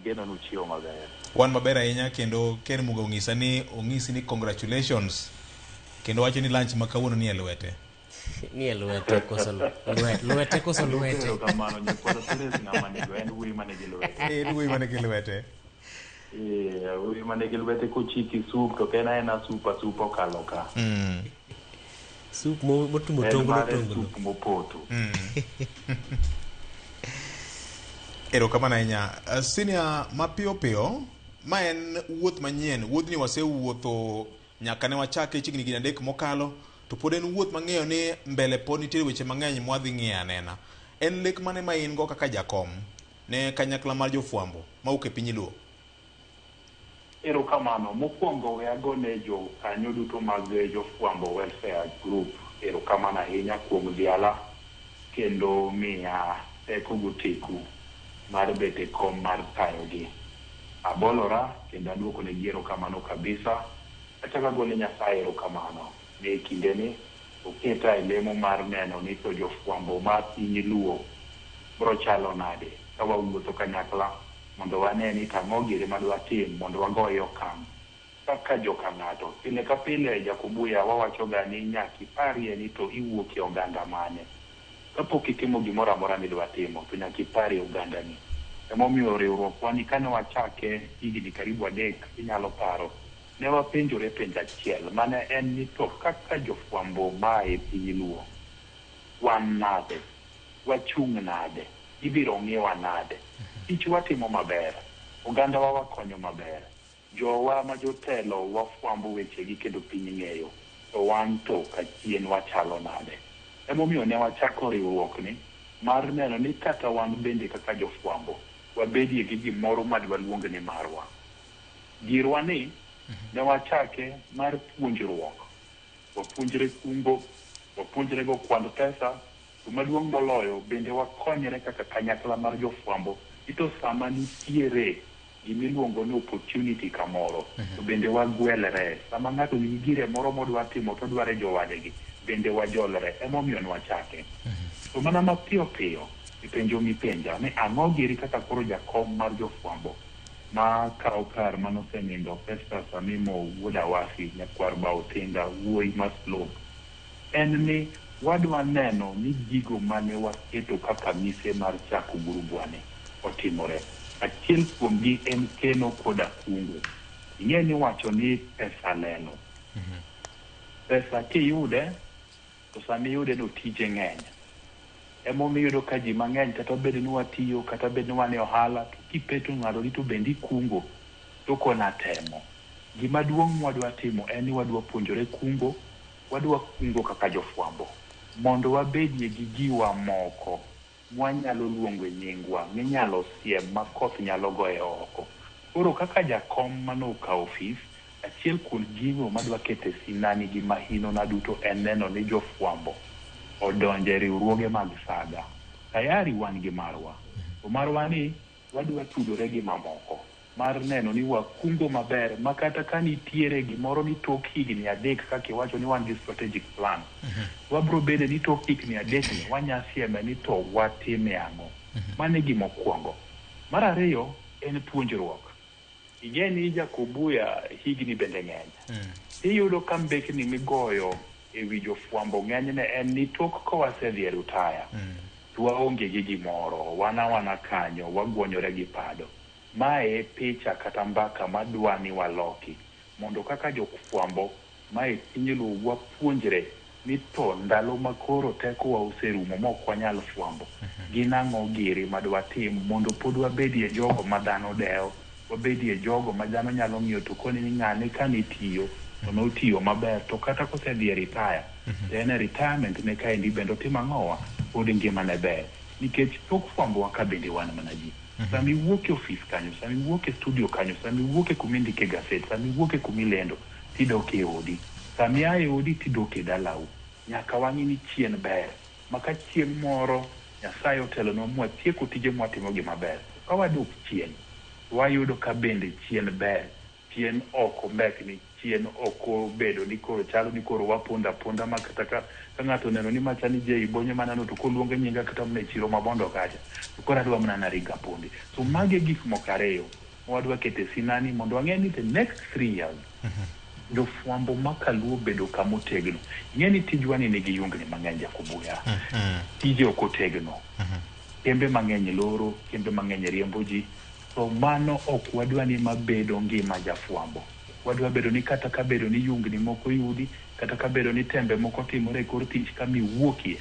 Geno nuchio maber. Wan maber ahinya kendo Ken Mugo ong'isi ni congratulations kendo wacho ni lunch makawuono ni e lwete. Ni e lwete koso lwete koso lwete. Kamano nyakwara Teres ng'ama nego en wuoyi mane gi lwete. Wuoyi mane gi lwete. Wuoyi mane gi lwete kochiki sup to kena ena sup okalo ka. Sup motumo tonglo. Sup mopoto. Erokamano ahinya. Senior mapiyo piyo, ma en wuoth manyien. Wuodhni wasewuotho nyaka ne wachake chiegni higni 3 mokalo, to pod en wuoth mang'eyo ni mbele pod nitie weche mang'eny mwadhi ng'iyo anena. En lek mane ma in go kaka jakom ne kanyakla mar jofwambo mawuok e piny Luo? Erokamano, mokwongo we agone jo kanyo duto mag jofwambo welfare group. Erokamano ahinya kuom dhiala kendo miya teko goteku mar bete kom mar tayogi. Abolora kendo aduoko ne erokamano kabisa. Achaka gone Nyasaye erokamano ne kinde ni oketa e lemo mar neno ni to jofwambo mar piny Luo bro chalo nade ka wawuotho kanyakla mondo wane ni tang'o gire madwa tim mondo wagoye okang' kaka joka ng'ato. Pile ka pile Jakobuya wawachoga ni nyaki parie ni to iwuok e oganda mane. Kapok itimo gimoro amora midwa timo to nyaki pari oganda ni. Emomiyo riwruokwa ni kane wachake higni karibu 3 inyalo paro ne wapenjore penjo achiel mane en ni to kaka jofwambo mae piny Luo wan nade, wachung' nade, ibiro ng'iewa nade, tich watimo maber, oganda wa wakonyo maber, jowa ma jotelo wafwambo wechegi kendo piny ng'eyo, to wan to kachien wachalo nade. Emomiyo ne wachako riwruokni mar neno ni kata wan bende kaka jofwambo wabedie gi gimoro madwaluong ni marwa. Girwa ni ne wachake mar puonjruok. Wapuonjre kungo, wapuonjre go kwano pesa, to maduong' moloyo bende wakonyre kaka kanyakla mar jofwambo. Ito sama nitiere gimiluongo ni opportunity kamoro, to bende wagwelre. Sama ng'ato nigi gire moro modwa timo to dware jowadegi, bende wajolre. Emomiyo ne wachake. To mana mapiyo piyo, ipenjo mipenja ni ang'o giri kaka koro jakom mar jofwambo ma kawo kar manosenindo Festus Amimo wuoda wasi nyakwar Baotinga wuoyi maslo. En ni wadwa neno ni gigo mane waketo kaka mise mar chako gurubwane otimore. Achiel kuomgi en keno koda kungo. Ing'e ni wacho ni pesa leno. Pesa kiyude to sami yude no tije ng'eny. Emomiyo yudo ka ji mang'eny kata bedo ni watiyo kata bedo ni wan e ohala to kipeto ng'ado ni to bendi kungo to kona temo. Gima duong' wadwa timo en ni wadwa puonjore kungo, wadwa kungo kaka jofwambo mondo wabedie gi giwa moko mwanyalo luongo e nyingwa minyalo siem ma koth nyalo goye oko. Koro kaka jakom manoka ofis, achiel kuom gigo madwa kete sinani gi mahino na duto en neno ni jofwambo odonje riwruoge mag saga. Tayari wan gi marwa. To marwa ni wadwa tudore gi mamoko mar neno ni wakungo maber makata ka nitiere gimoro ni tok higni 3 kaka iwacho ni wan gi strategic plan. Wabro bede ni tok higni 3 ni wanyasieme ni to watime ang'o. Mane gimokwongo. Mar ariyo en puonjruok. Ing'e ni Jakobuya higni bende ng'eny. Iyudo ka mbekni migoyo e wi jofwambo ng'enyne en ni tok kowasedhi e rutaya. Waonge gi gimoro, wana kanyo, wagwonyore gi pado. Mae picha kata mbaka madwa ni waloki. Mondo kaka jofwambo mae piny Luo wapuonjre ni to ndalo makoro teko wa oserumo mok wanyal fwambo. Gin ang'o giri madwa tim mondo pod wabedie jogo ma dhano dewo, wabedie jogo ma dhano nyalo ng'iyo to koni ni ng'ane ka nitiyo to notiyo maber to kata kosedhi e retire. En e retirement ne kaendi bende otimo ang'owa pod ngimane ber. Nikech tok fwambo wa ka bende wan mana ji. Sami wuok e ofis kanyo, sami wuok e studio kanyo, sami wuok e kumindike gaset, sami wuok e kumilendo, tidok e odi. Sami ae odi tidok e dalau. Nyaka wang'i ni chien ber. Maka chieng' moro Nyasaye otelonwa mwatieko tije mwatimo gi maber. Ka wadok chien, wayudo ka bende chien ber. chien oko mek ni chien oko bedo ni koro chalo ni koro waponda ma kata ka ng'ato neno ni machani je ibonyo manano to koluonge nyinga kata mne chiro mabondo kacha to koro adwa mana na ringa pondi so mage gik moko ariyo wadwa kete sinani mondo wang'e ni the next 3 years jofwambo makaluo bedo kamotegno ing'eni tijwa ni nigi yungni mang'eny Jakobuya tije ok otegno kembe mang'eny loro kembe mang'eny riembo ji so mano ok wadwa ni mabedo ngima jafwambo wadwa bedo ni kata ka bedo ni yungni moko yudi kata ka bedo ni tembe moko timore kor tich kama iwuokie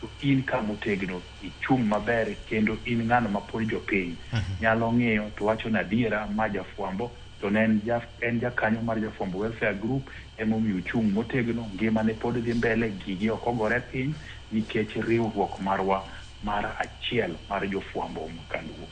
to in kamotegno ichung' maber kendo in ng'ano ma pod jopiny nyalo ng'eyo to wacho na adiera ma jafwambo to ne en jakanyo mar Jafwambo Welfare Group emomiyo chung' motegno ngima ne pod dhi mbele gigi ok ogore piny nikech riwruok marwa mar achiel mar jofwambo makaluo